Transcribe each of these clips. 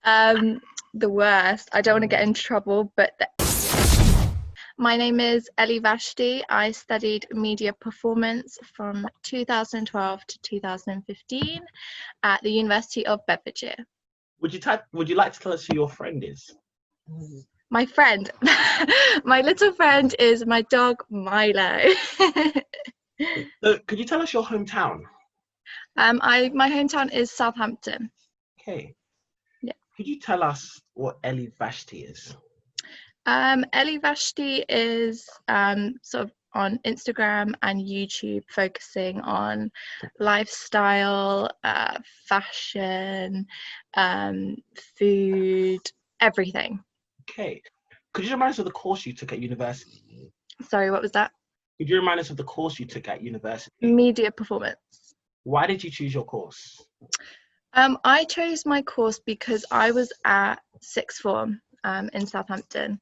Um, the worst. I don't want to get in trouble, but my name is Ellie Vashti. I studied media performance from 2012 to 2015 at the University of Bedfordshire. Would you like to tell us who your friend is? My friend, my little friend is my dog Milo. So, could you tell us your hometown? My hometown is Southampton. Okay. Yeah. Could you tell us what Ellie Vashti is? Ellie Vashti is sort of on Instagram and YouTube, focusing on lifestyle, fashion, food, everything. Okay. Could you remind us of the course you took at university? Sorry, what was that? Could you remind us of the course you took at university? Media performance. Why did you choose your course? I chose my course because I was at sixth form in Southampton,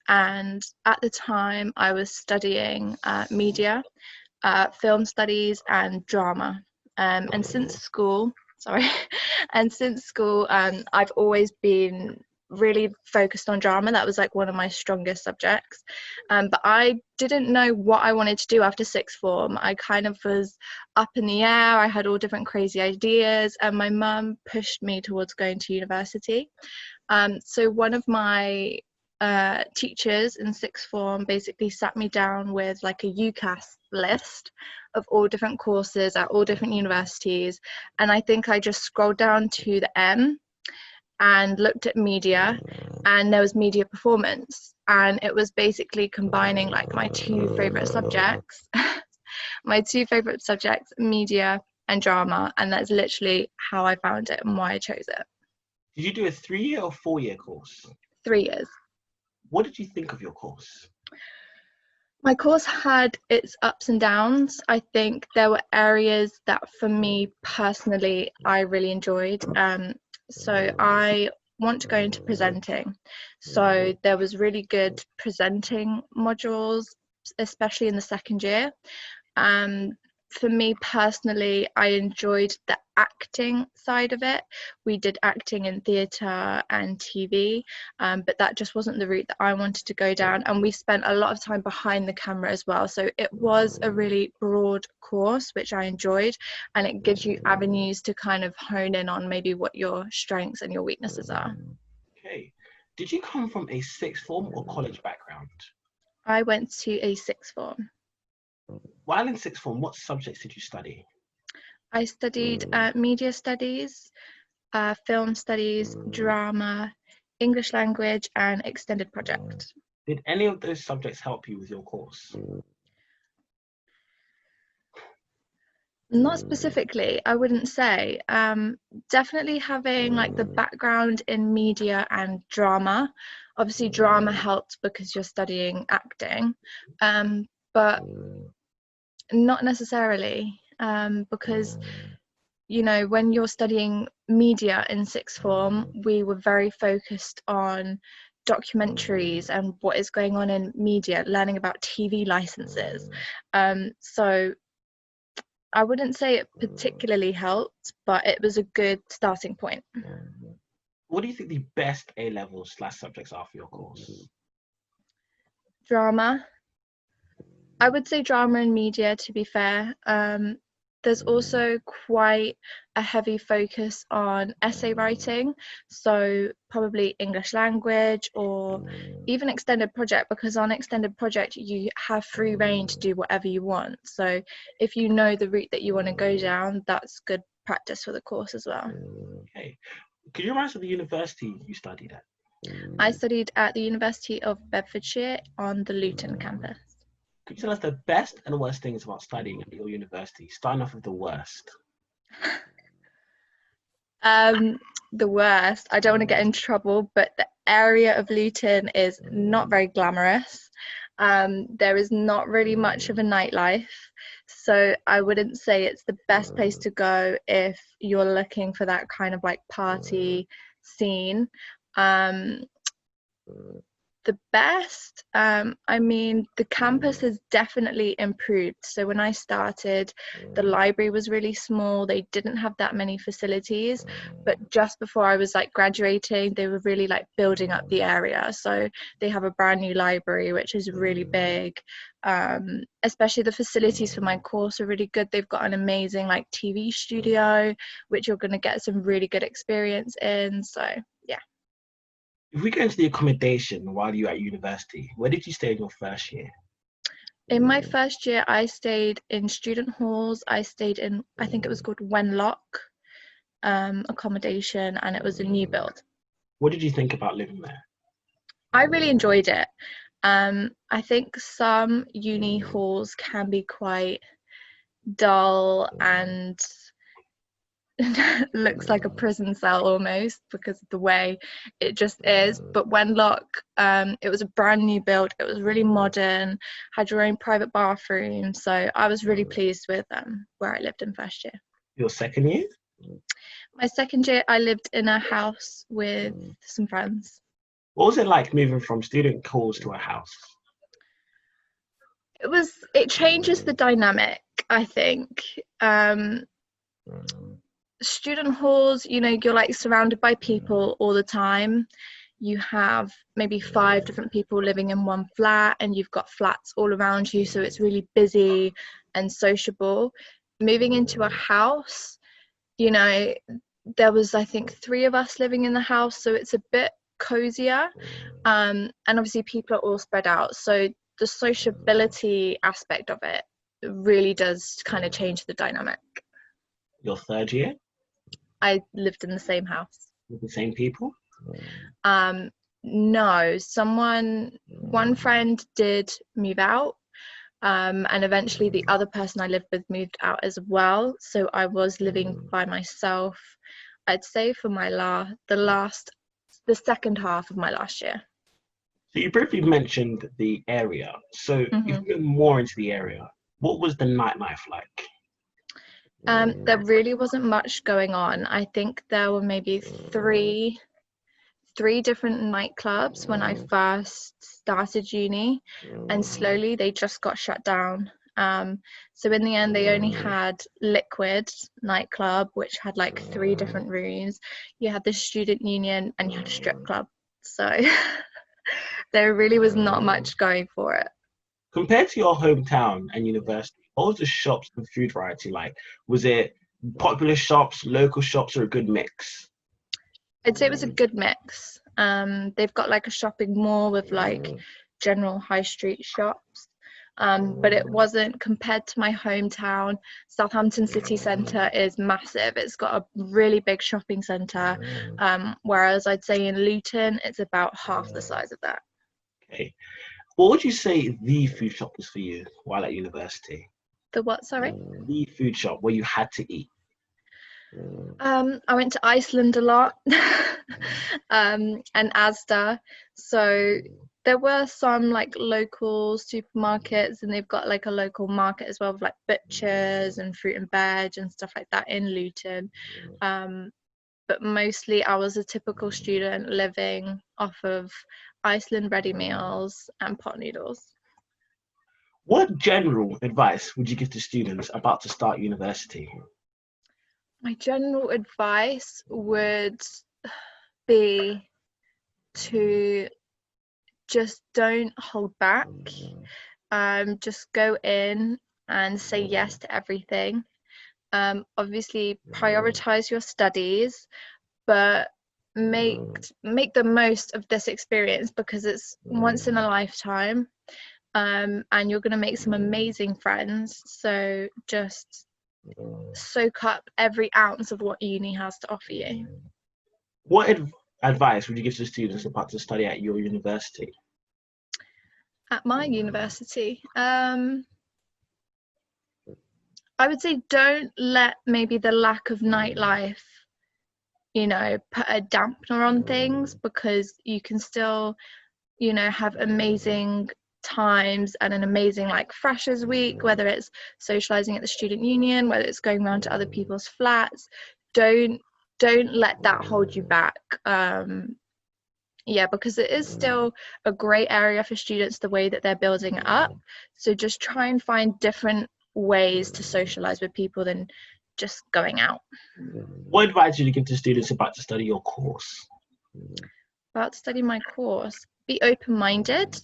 and at the time I was studying media, film studies and drama, and since school I've always been really focused on drama. That was like one of my strongest subjects, but I didn't know what I wanted to do after sixth form. I kind of was up in the air. I had all different crazy ideas, and my mum pushed me towards going to university. So one of my teachers in sixth form basically sat me down with like a UCAS list of all different courses at all different universities, and I think I just scrolled down to the M and looked at media, and there was media performance, and it was basically combining like my two favorite subjects media and drama, and that's literally how I found it and why I chose it. Did you do a 3-year or 4-year course? 3 years. What did you think of your course? My course had its ups and downs. I think there were areas that for me personally I really enjoyed. So I want to go into presenting. So there was really good presenting modules, especially in the second year. For me personally, I enjoyed the acting side of it. We did acting in theatre and TV, but that just wasn't the route that I wanted to go down. And we spent a lot of time behind the camera as well. So it was a really broad course, which I enjoyed, and it gives you avenues to kind of hone in on maybe what your strengths and your weaknesses are. Okay. Did you come from a sixth form or college background? I went to a sixth form. While in sixth form, what subjects did you study? I studied media studies, film studies, drama, English language, and extended project. Did any of those subjects help you with your course? Not specifically, I wouldn't say. Definitely having like the background in media and drama. Obviously, drama helped because you're studying acting, but not necessarily, because you know, when you're studying media in sixth form, we were very focused on documentaries and what is going on in media, learning about TV licenses. So I wouldn't say it particularly helped, but it was a good starting point. What do you think the best A-level / subjects are for your course? Drama. I would say drama and media, to be fair. There's also quite a heavy focus on essay writing, so probably English language or even extended project, because on extended project you have free reign to do whatever you want. So if you know the route that you want to go down, that's good practice for the course as well. Okay. Could you remind us of the university you studied at? I studied at the University of Bedfordshire on the Luton campus. Could you tell us the best and worst things about studying at your university? Starting off with the worst. The worst. I don't want to get in trouble, but the area of Luton is not very glamorous. There is not really much of a nightlife, so I wouldn't say it's the best place to go if you're looking for that kind of like party scene. The best, I mean, the campus has definitely improved. So when I started, the library was really small. They didn't have that many facilities, but just before I was like graduating, they were really like building up the area. So they have a brand new library, which is really big. Especially the facilities for my course are really good. They've got an amazing like TV studio, which you're going to get some really good experience in. So yeah. If we go into the accommodation while you were at university, where did you stay in your first year? In my first year, I stayed in student halls. I stayed in, I think it was called Wenlock accommodation, and it was a new build. What did you think about living there? I really enjoyed it. I think some uni halls can be quite dull and looks like a prison cell almost because of the way it just is. But Wenlock, it was a brand new build. It was really modern, had your own private bathroom. So I was really pleased with where I lived in first year. Your second year? My second year, I lived in a house with some friends. What was it like moving from student halls to a house? It changes the dynamic, I think. Student halls, you know, you're like surrounded by people all the time. You have maybe 5 different people living in one flat, and you've got flats all around you, so it's really busy and sociable. Moving into a house, you know, there was I think 3 of us living in the house, so it's a bit cozier, and obviously people are all spread out, so the sociability aspect of it really does kind of change the dynamic. Your third year? I lived in the same house. With the same people? No, one friend did move out, and eventually the other person I lived with moved out as well. So I was living by myself, I'd say, for the second half of my last year. So you briefly mentioned the area. So if we go more into the area, what was the nightlife like? There really wasn't much going on. I think there were maybe three different nightclubs when I first started uni, and slowly they just got shut down. So in the end, they only had Liquid nightclub, which had like 3 different rooms. You had the student union and you had a strip club. So there really was not much going for it. Compared to your hometown and university, what was the shops and food variety like? Was it popular shops, local shops, or a good mix? I'd say it was a good mix. They've got like a shopping mall with like general high street shops, but it wasn't, compared to my hometown. Southampton city centre is massive. It's got a really big shopping centre, whereas I'd say in Luton it's about half the size of that. Okay. What would you say the food shop was for you while at university? The what, sorry? The food shop where you had to eat. I went to Iceland a lot, and Asda. So there were some like local supermarkets, and they've got like a local market as well with like butchers and fruit and veg and stuff like that in Luton. But mostly I was a typical student living off of Iceland ready meals and pot noodles. What general advice would you give to students about to start university? My general advice would be to just don't hold back. Just go in and say yes to everything. Obviously prioritize your studies, but make the most of this experience, because it's once in a lifetime, and you're going to make some amazing friends. So just soak up every ounce of what uni has to offer you. What advice would you give to students about to study at your university? At my university, I would say don't let maybe the lack of nightlife, you know, put a dampener on things, because you can still, you know, have amazing times and an amazing like freshers week, whether it's socializing at the student union, whether it's going around to other people's flats. Don't let that hold you back. Yeah, because it is still a great area for students the way that they're building it up. So just try and find different ways to socialize with people than just going out. What advice would you give to students about to study your course? About to study my course, be open-minded,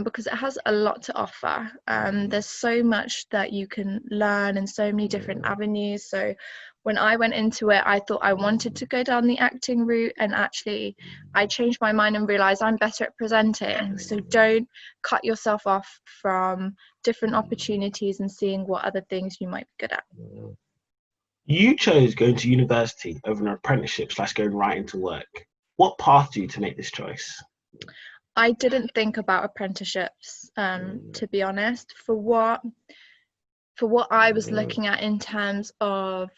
because it has a lot to offer. There's so much that you can learn and so many different avenues. So when I went into it, I thought I wanted to go down the acting route, and actually I changed my mind and realized I'm better at presenting. So don't cut yourself off from different opportunities and seeing what other things you might be good at. You chose going to university over an apprenticeship / going right into work. What path you to make this choice? I didn't think about apprenticeships, to be honest. For what I was looking at in terms of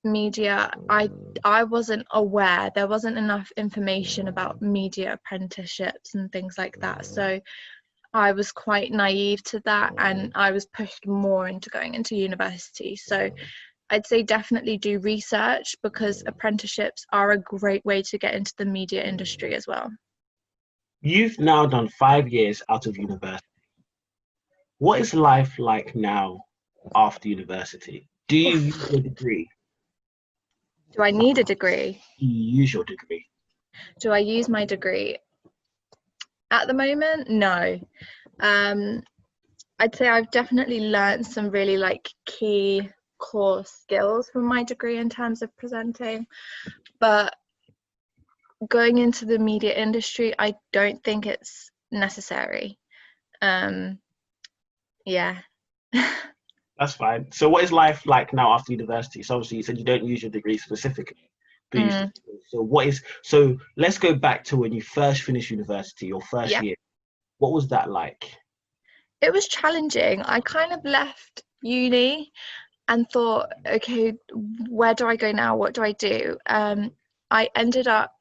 media, I wasn't aware. There wasn't enough information about media apprenticeships and things like that. So I was quite naive to that, and I was pushed more into going into university. So I'd say definitely do research, because apprenticeships are a great way to get into the media industry as well. You've now done 5 years out of university. What is life like now after university? Do you use your degree? Do I need a degree? Do you use your degree? Do I use my degree? At the moment, no. I'd say I've definitely learned some really key core skills from my degree in terms of presenting, but going into the media industry, I don't think it's necessary. Yeah. That's fine. So what is life like now after university? So obviously you said you don't use your degree specifically, but so let's go back to when you first finished university, your first year. What was that like? It was challenging. I kind of left uni and thought, okay, where do I go now? What do I do? I ended up,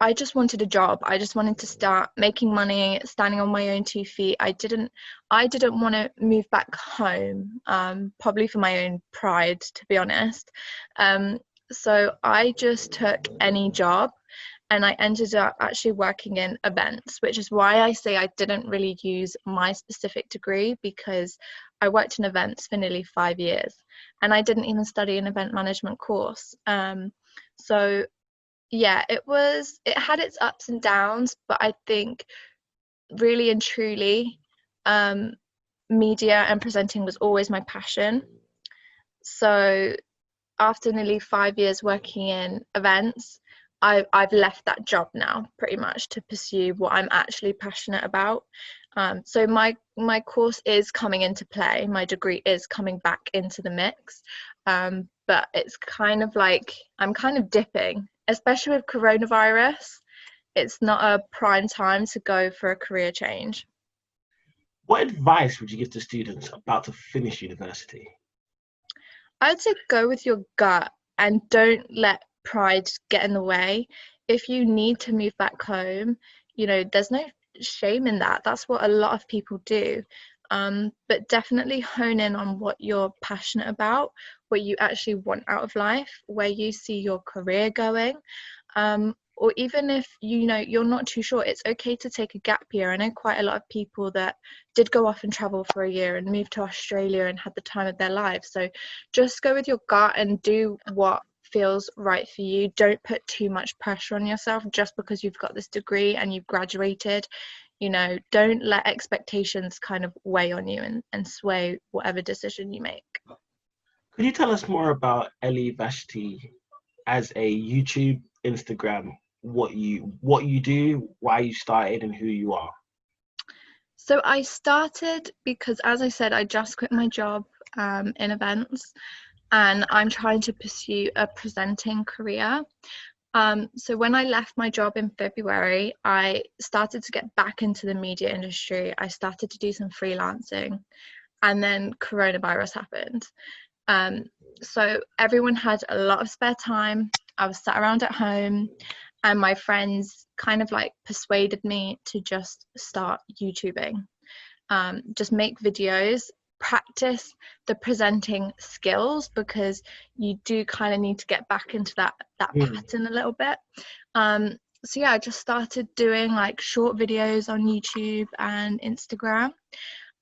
I just wanted a job. I just wanted to start making money, standing on my own 2 feet. I didn't want to move back home, probably for my own pride, to be honest. So I just took any job, and I ended up actually working in events, which is why I say I didn't really use my specific degree, because I worked in events for nearly 5 years, and I didn't even study an event management course. So yeah, it had its ups and downs, but I think really and truly, media and presenting was always my passion. So after nearly 5 years working in events, I've left that job now pretty much to pursue what I'm actually passionate about. So my course is coming into play. My degree is coming back into the mix. But it's kind of like I'm kind of dipping, especially with coronavirus. It's not a prime time to go for a career change. What advice would you give to students about to finish university? I'd say go with your gut and don't let pride get in the way. If you need to move back home, there's no shame in that. That's what a lot of people do. But definitely hone in on what you're passionate about, what you actually want out of life, where you see your career going. Or even if you're not too sure, it's okay to take a gap year. I know quite a lot of people that did go off and travel for a year and move to Australia and had the time of their lives. So just go with your gut and do what feels right for you. Don't put too much pressure on yourself just because you've got this degree and you've graduated. Don't let expectations kind of weigh on you and sway whatever decision you make. Could you tell us more about Ellie Vashti as a YouTube, Instagram, what you do, why you started, and who you are? So I started because, as I said, I just quit my job in events, and I'm trying to pursue a presenting career. So when I left my job in February, I started to get back into the media industry. I started to do some freelancing, and then coronavirus happened. So everyone had a lot of spare time. I was sat around at home, and my friends kind of persuaded me to just start YouTubing. Just make videos, practice the presenting skills, because you do kind of need to get back into that pattern a little bit. So yeah, I just started doing like short videos on YouTube and Instagram,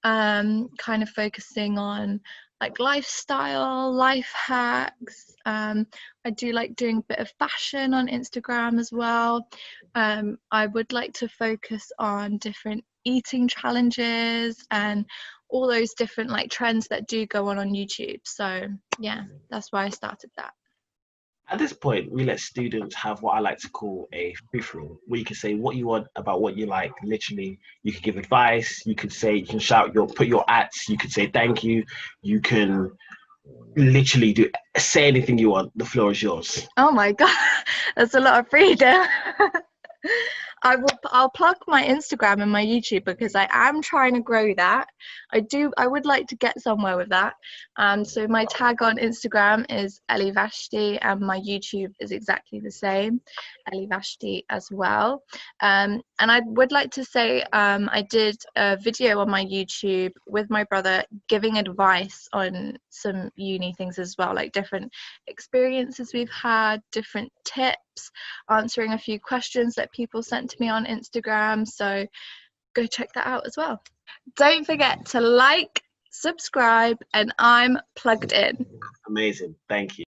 kind of focusing on like lifestyle, life hacks. I do like doing a bit of fashion on Instagram as well. I would like to focus on different eating challenges and all those different like trends that do go on YouTube. So yeah, that's why I started that. At this point, we let students have what I like to call a free for all, where you can say what you want about what you like. Literally, you can give advice. You could say, you can shout your, put your ats. You could say thank you. You can literally say anything you want. The floor is yours. Oh my God, that's a lot of freedom. I'll plug my Instagram and my YouTube because I am trying to grow that. I would like to get somewhere with that. So my tag on Instagram is Ellie Vashti and my YouTube is exactly the same, Ellie Vashti as well. And I would like to say I did a video on my YouTube with my brother giving advice on some uni things as well, like different experiences we've had, different tips, answering a few questions that people sent to me on Instagram. So go check that out as well. Don't forget to like, subscribe, and I'm plugged in. Amazing. Thank you.